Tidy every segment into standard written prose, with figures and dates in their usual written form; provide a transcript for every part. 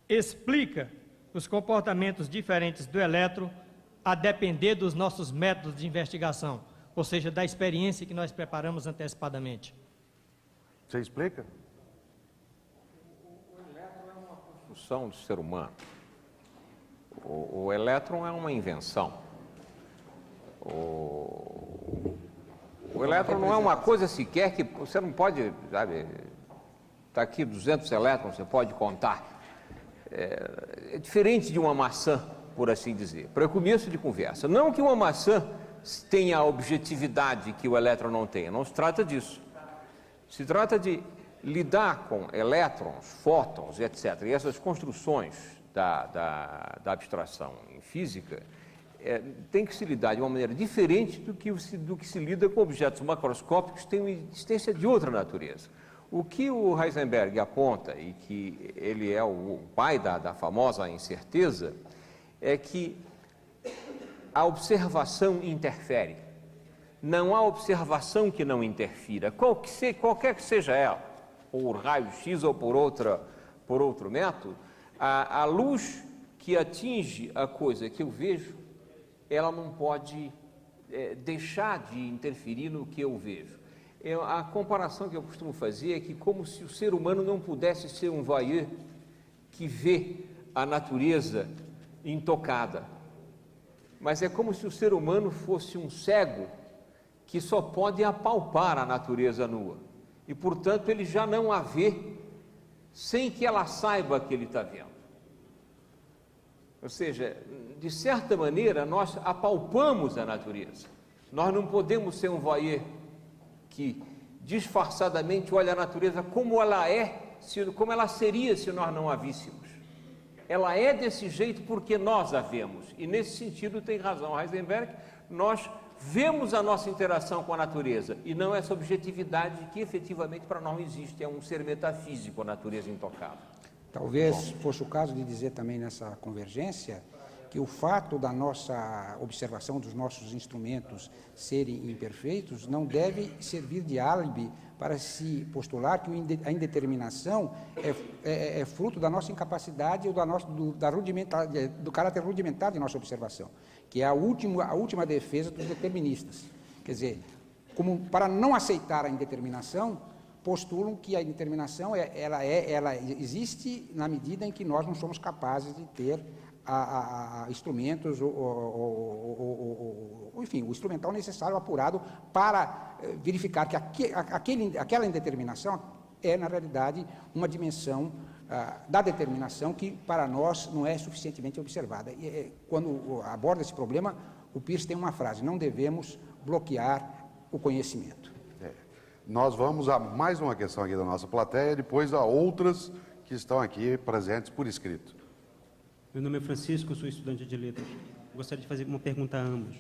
explica os comportamentos diferentes do elétron a depender dos nossos métodos de investigação, ou seja, da experiência que nós preparamos antecipadamente. Você explica? O elétron é uma construção do ser humano. O elétron é uma invenção. O elétron não é uma coisa sequer que você não pode, sabe, está aqui 200 elétrons, você pode contar. É diferente de uma maçã, por assim dizer, para começo de conversa. Não que uma maçã tenha a objetividade que o elétron não tenha, não se trata disso. Se trata de lidar com elétrons, fótons, etc. E essas construções da abstração em física, tem que se lidar de uma maneira diferente do que se lida com objetos macroscópicos que têm uma existência de outra natureza. O que o Heisenberg aponta, e que ele é o pai da famosa incerteza, é que a observação interfere. Não há observação que não interfira, qualquer que seja ela, por raio-x ou por outro método, a luz que atinge a coisa que eu vejo, ela não pode deixar de interferir no que eu vejo. A comparação que eu costumo fazer é que como se o ser humano não pudesse ser um voyeur que vê a natureza intocada, mas é como se o ser humano fosse um cego que só pode apalpar a natureza nua, e portanto ele já não a vê sem que ela saiba que ele está vendo. Ou seja, de certa maneira nós apalpamos a natureza. Nós não podemos ser um voyeur que disfarçadamente olha a natureza como ela é, como ela seria se nós não a víssemos. Ela é desse jeito porque nós a vemos, e nesse sentido tem razão Heisenberg, nós vemos a nossa interação com a natureza, e não essa objetividade que efetivamente para nós não existe, é um ser metafísico, a natureza intocável. Talvez fosse o caso de dizer também nessa convergência que o fato da nossa observação dos nossos instrumentos serem imperfeitos não deve servir de álibi para se postular que a indeterminação é fruto da nossa incapacidade ou do caráter rudimentar de nossa observação, que é a última defesa dos deterministas. Quer dizer, como para não aceitar a indeterminação, postulam que a indeterminação ela existe na medida em que nós não somos capazes de ter instrumentos, enfim, o instrumental necessário apurado para verificar que aquela indeterminação é, na realidade, uma dimensão da determinação que, para nós, não é suficientemente observada. E, quando aborda esse problema, o Peirce tem uma frase: não devemos bloquear o conhecimento. Nós vamos a mais uma questão aqui da nossa plateia, depois a outras que estão aqui presentes por escrito. Meu nome é Francisco, eu sou estudante de letras. Gostaria de fazer uma pergunta a ambos.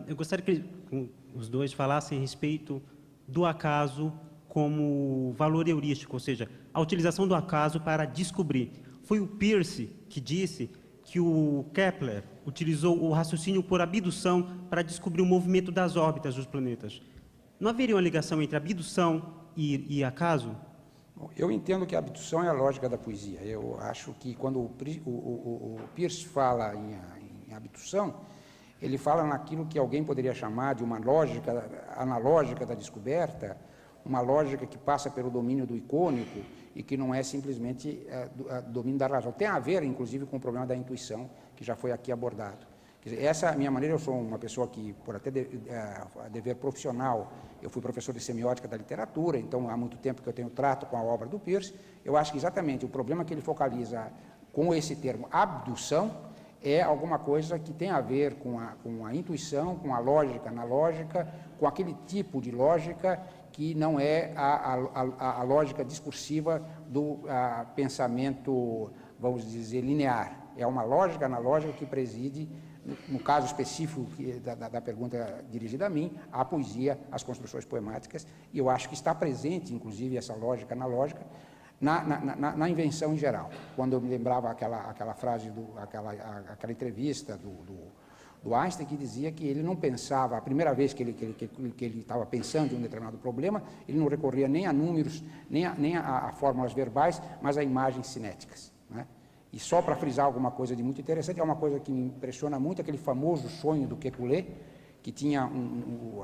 Eu gostaria que os dois falassem a respeito do acaso como valor heurístico, ou seja, a utilização do acaso para descobrir. Foi o Peirce que disse que o Kepler utilizou o raciocínio por abdução para descobrir o movimento das órbitas dos planetas. Não haveria uma ligação entre abdução e acaso? Bom, eu entendo que a abdução é a lógica da poesia. Eu acho que quando o Peirce fala em abdução, ele fala naquilo que alguém poderia chamar de uma lógica analógica da descoberta, uma lógica que passa pelo domínio do icônico e que não é simplesmente domínio da razão. Tem a ver, inclusive, com o problema da intuição, que já foi aqui abordado. Quer dizer, essa é a minha maneira. Eu sou uma pessoa que, por até dever profissional, eu fui professor de semiótica da literatura, então há muito tempo que eu tenho trato com a obra do Peirce. Eu acho que exatamente o problema que ele focaliza com esse termo abdução é alguma coisa que tem a ver com a intuição, com a lógica analógica, com aquele tipo de lógica que não é a lógica discursiva do pensamento, vamos dizer, linear. É uma lógica analógica que preside, no caso específico da pergunta dirigida a mim, a poesia, as construções poemáticas, e eu acho que está presente, inclusive, essa lógica analógica na invenção em geral. Quando eu me lembrava aquela frase, aquela entrevista do Einstein, que dizia que ele não pensava, a primeira vez que ele estava pensando em um determinado problema, ele não recorria nem a números, nem a fórmulas verbais, mas a imagens cinéticas, né? E só para frisar alguma coisa de muito interessante, é uma coisa que me impressiona muito, aquele famoso sonho do Kekulé, que tinha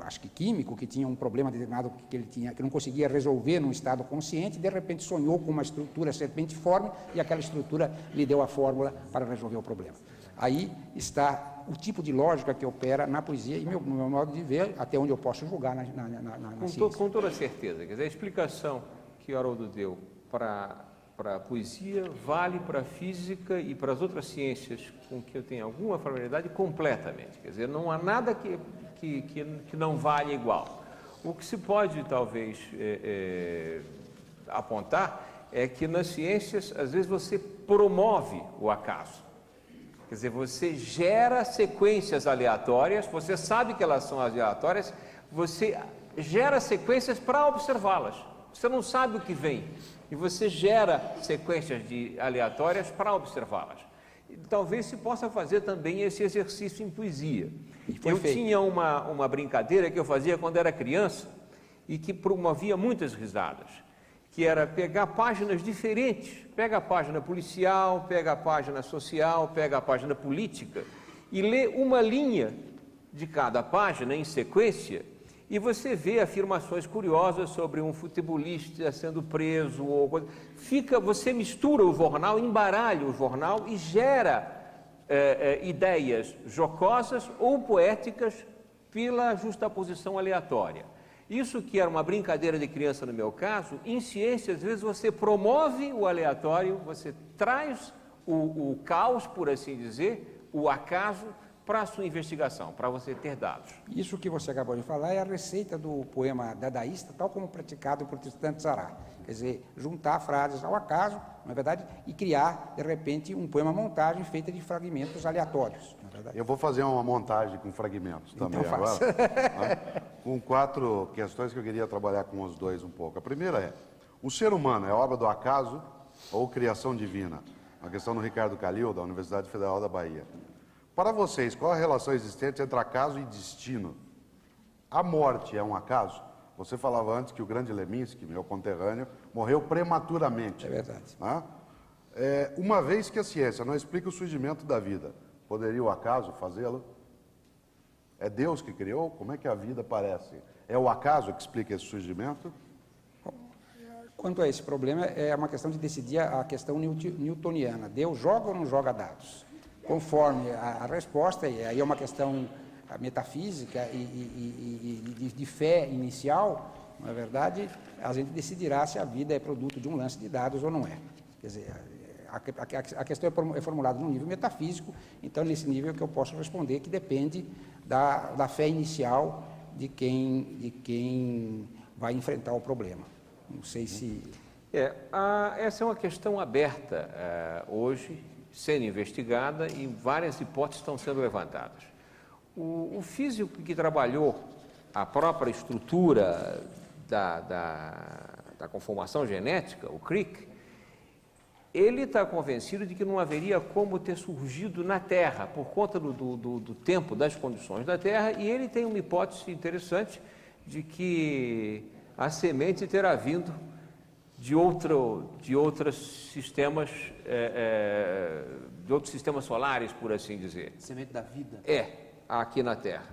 acho que químico, que tinha um problema determinado que ele tinha, que não conseguia resolver num estado consciente, e de repente sonhou com uma estrutura serpentiforme e aquela estrutura lhe deu a fórmula para resolver o problema. Aí está o tipo de lógica que opera na poesia e no meu modo de ver, até onde eu posso julgar na ciência. Com toda certeza, quer dizer, a explicação que Haroldo deu para a poesia vale para a física e para as outras ciências com que eu tenho alguma familiaridade completamente. Quer dizer, não há nada que não vale igual. O que se pode, talvez, apontar é que nas ciências, às vezes, você promove o acaso. Quer dizer, você gera sequências aleatórias, você sabe que elas são aleatórias, você gera sequências para observá-las. Você não sabe o que vem, e você gera sequências aleatórias para observá-las. E talvez se possa fazer também esse exercício em poesia. Eu tinha uma brincadeira que eu fazia quando era criança e que promovia muitas risadas, que era pegar páginas diferentes, pega a página policial, pega a página social, pega a página política e lê uma linha de cada página em sequência e você vê afirmações curiosas sobre um futebolista sendo preso ou coisa. Você mistura o jornal, embaralha o jornal e gera ideias jocosas ou poéticas pela justaposição aleatória. Isso que era uma brincadeira de criança no meu caso, em ciência, às vezes você promove o aleatório, você traz o caos, por assim dizer, o acaso, para a sua investigação, para você ter dados. Isso que você acabou de falar é a receita do poema dadaísta, tal como praticado por Tristan Tzara. Quer dizer, juntar frases ao acaso, na verdade, e criar, de repente, um poema-montagem feita de fragmentos aleatórios. Na verdade. Eu vou fazer uma montagem com fragmentos também então agora, né? Com 4 questões que eu queria trabalhar com os dois um pouco. A primeira é, o ser humano é obra do acaso ou criação divina? Uma questão do Ricardo Calil, da Universidade Federal da Bahia. Para vocês, qual a relação existente entre acaso e destino? A morte é um acaso? Você falava antes que o grande Leminski, meu conterrâneo, morreu prematuramente. É verdade. Né? Uma vez que a ciência não explica o surgimento da vida, poderia o acaso fazê-lo? É Deus que criou? Como é que a vida aparece? É o acaso que explica esse surgimento? Quanto a esse problema, é uma questão de decidir a questão newtoniana. Deus joga ou não joga dados? Conforme a resposta, e aí é uma questão metafísica e de fé inicial, na verdade, a gente decidirá se a vida é produto de um lance de dados ou não é. Quer dizer, a questão é formulada num nível metafísico, então nesse nível que eu posso responder que depende da fé inicial de quem vai enfrentar o problema. Não sei se... essa é uma questão aberta hoje, sendo investigada e várias hipóteses estão sendo levantadas. O físico que trabalhou a própria estrutura da conformação genética, o Crick, ele está convencido de que não haveria como ter surgido na Terra, por conta do tempo, das condições da Terra, e ele tem uma hipótese interessante de que a semente terá vindo de outros sistemas solares, por assim dizer. Semente da vida. Aqui na Terra.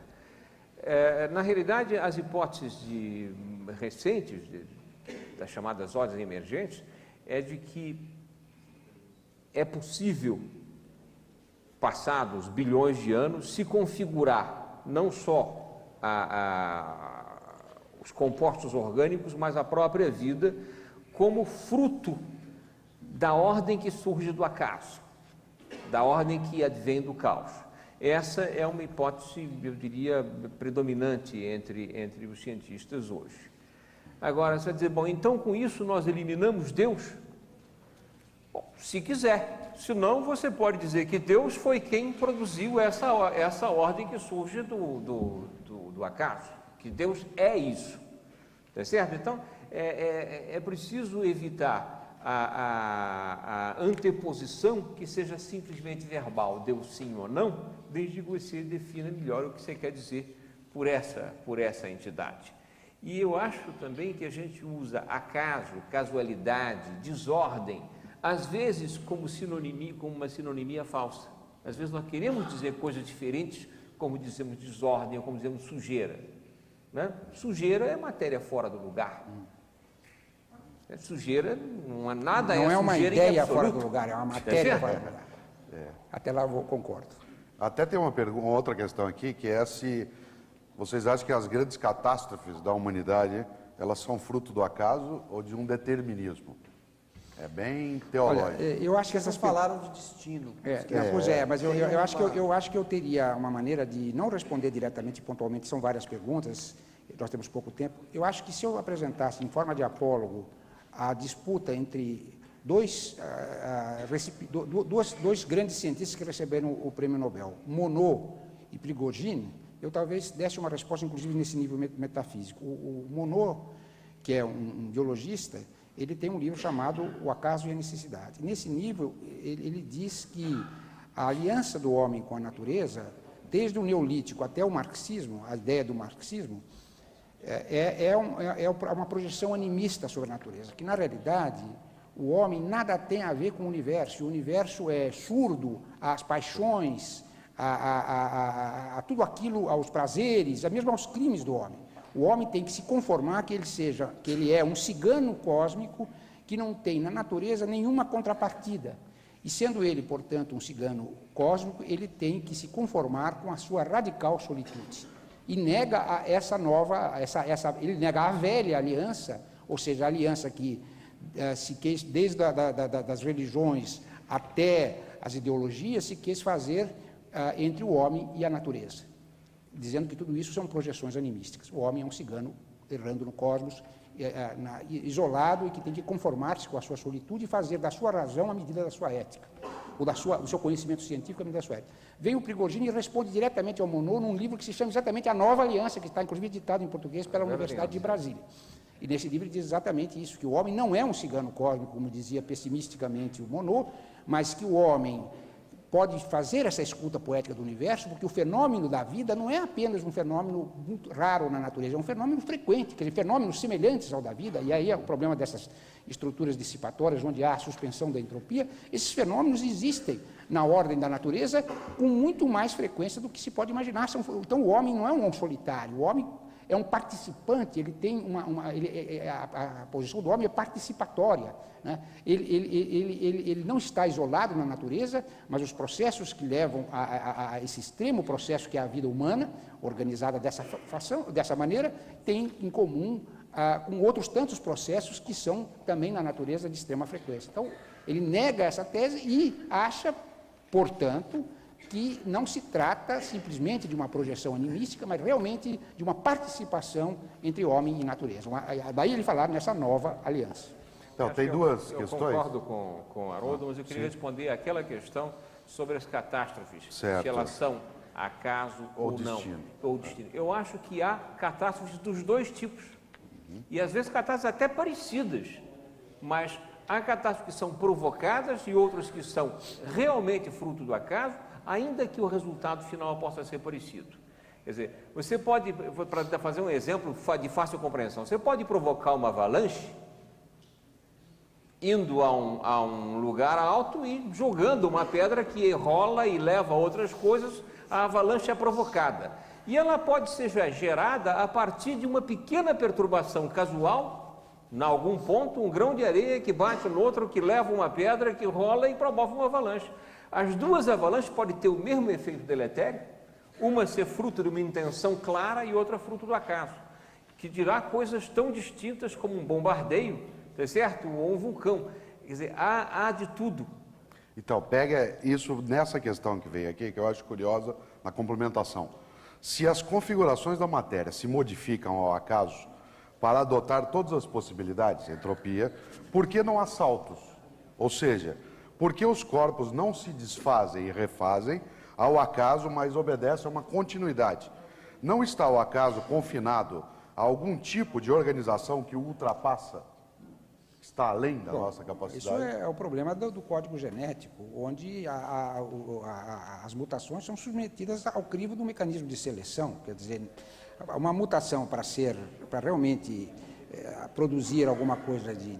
Na realidade, as hipóteses recentes, das chamadas ordens emergentes, é de que é possível, passados bilhões de anos, se configurar não só os compostos orgânicos, mas a própria vida, como fruto da ordem que surge do acaso, da ordem que advém do caos. Essa é uma hipótese, eu diria, predominante entre os cientistas hoje. Agora, você vai dizer, bom, então com isso nós eliminamos Deus? Bom, se quiser, senão você pode dizer que Deus foi quem produziu essa ordem que surge do acaso, que Deus é isso, tá certo? Então, é preciso evitar a anteposição que seja simplesmente verbal, Deus sim ou não, desde que você defina melhor o que você quer dizer por essa entidade. E eu acho também que a gente usa acaso, casualidade, desordem, às vezes como uma sinonimia falsa. Às vezes nós queremos dizer coisas diferentes, como dizemos desordem, ou como dizemos sujeira. Né? Sujeira é matéria fora do lugar. Sujeira não é nada, não é uma ideia fora do absoluto. lugar, é uma matéria fora do lugar. Até lá eu concordo. Até tem uma outra questão aqui, que é se vocês acham que as grandes catástrofes da humanidade, elas são fruto do acaso ou de um determinismo? É bem teológico. Olha, eu acho que essas falaram de destino. Pois é, mas eu acho que eu teria uma maneira de não responder diretamente e pontualmente, são várias perguntas, nós temos pouco tempo. Eu acho que se eu apresentasse em forma de apólogo a disputa entre dois grandes cientistas que receberam o prêmio Nobel, Monod e Prigogine, eu talvez desse uma resposta, inclusive, nesse nível metafísico. O Monod, que é um biologista, ele tem um livro chamado O Acaso e a Necessidade. Nesse nível, ele diz que a aliança do homem com a natureza, desde o neolítico até o marxismo, a ideia do marxismo, é uma projeção animista sobre a natureza, que, na realidade, o homem nada tem a ver com o universo é surdo às paixões, a tudo aquilo, aos prazeres, mesmo aos crimes do homem. O homem tem que se conformar que ele é um cigano cósmico que não tem na natureza nenhuma contrapartida. E sendo ele, portanto, um cigano cósmico, ele tem que se conformar com a sua radical solitude. E nega ele nega a velha aliança, ou seja, a aliança que se quis, desde das religiões até as ideologias, se quis fazer entre o homem e a natureza, dizendo que tudo isso são projeções animísticas. O homem é um cigano errando no cosmos, isolado, e que tem que conformar-se com a sua solitude e fazer da sua razão a medida da sua ética, ou do seu conhecimento científico a medida da sua ética. Vem o Prigogine e responde diretamente ao Monod num livro que se chama exatamente A Nova Aliança, que está inclusive editado em português pela Universidade de Brasília. E nesse livro ele diz exatamente isso, que o homem não é um cigano cósmico, como dizia pessimisticamente o Monod, mas que o homem pode fazer essa escuta poética do universo, porque o fenômeno da vida não é apenas um fenômeno muito raro na natureza, é um fenômeno frequente, quer dizer, fenômenos semelhantes ao da vida, e aí é o problema dessas estruturas dissipatórias, onde há a suspensão da entropia. Esses fenômenos existem na ordem da natureza com muito mais frequência do que se pode imaginar. Então, o homem não é um solitário, o homem é um participante, ele tem a posição do homem é participatória, né? Ele não está isolado na natureza, mas os processos que levam a esse extremo processo que é a vida humana, organizada dessa maneira, tem em comum com outros tantos processos que são também na natureza de extrema frequência. Então, ele nega essa tese e acha, portanto, que não se trata simplesmente de uma projeção animística, mas realmente de uma participação entre homem e natureza. Daí ele falar nessa nova aliança. Então, tem duas questões. Eu concordo com o Haroldo, mas eu queria responder àquela questão sobre as catástrofes, certo, se elas são acaso ou não, ou destino. Eu acho que há catástrofes dos dois tipos, e às vezes catástrofes até parecidas, mas há catástrofes que são provocadas e outras que são realmente fruto do acaso, ainda que o resultado final possa ser parecido. Quer dizer, você pode, para fazer um exemplo de fácil compreensão, você pode provocar uma avalanche indo a um lugar alto e jogando uma pedra que rola e leva a outras coisas, a avalanche é provocada. E ela pode ser gerada a partir de uma pequena perturbação casual, em algum ponto, um grão de areia que bate no outro, que leva uma pedra, que rola e promove uma avalanche. As duas avalanches podem ter o mesmo efeito deletério, uma ser fruto de uma intenção clara e outra fruto do acaso, que dirá coisas tão distintas como um bombardeio, tá certo? Ou um vulcão. Quer dizer, há de tudo. Então, pega isso nessa questão que veio aqui, que eu acho curiosa, na complementação. Se as configurações da matéria se modificam ao acaso para adotar todas as possibilidades, entropia, por que não há saltos? Ou seja, por que os corpos não se desfazem e refazem ao acaso, mas obedecem a uma continuidade? Não está o acaso confinado a algum tipo de organização que o ultrapassa? Está além da nossa capacidade? Isso é o problema do código genético, onde as mutações são submetidas ao crivo do mecanismo de seleção. Quer dizer, uma mutação para realmente produzir alguma coisa de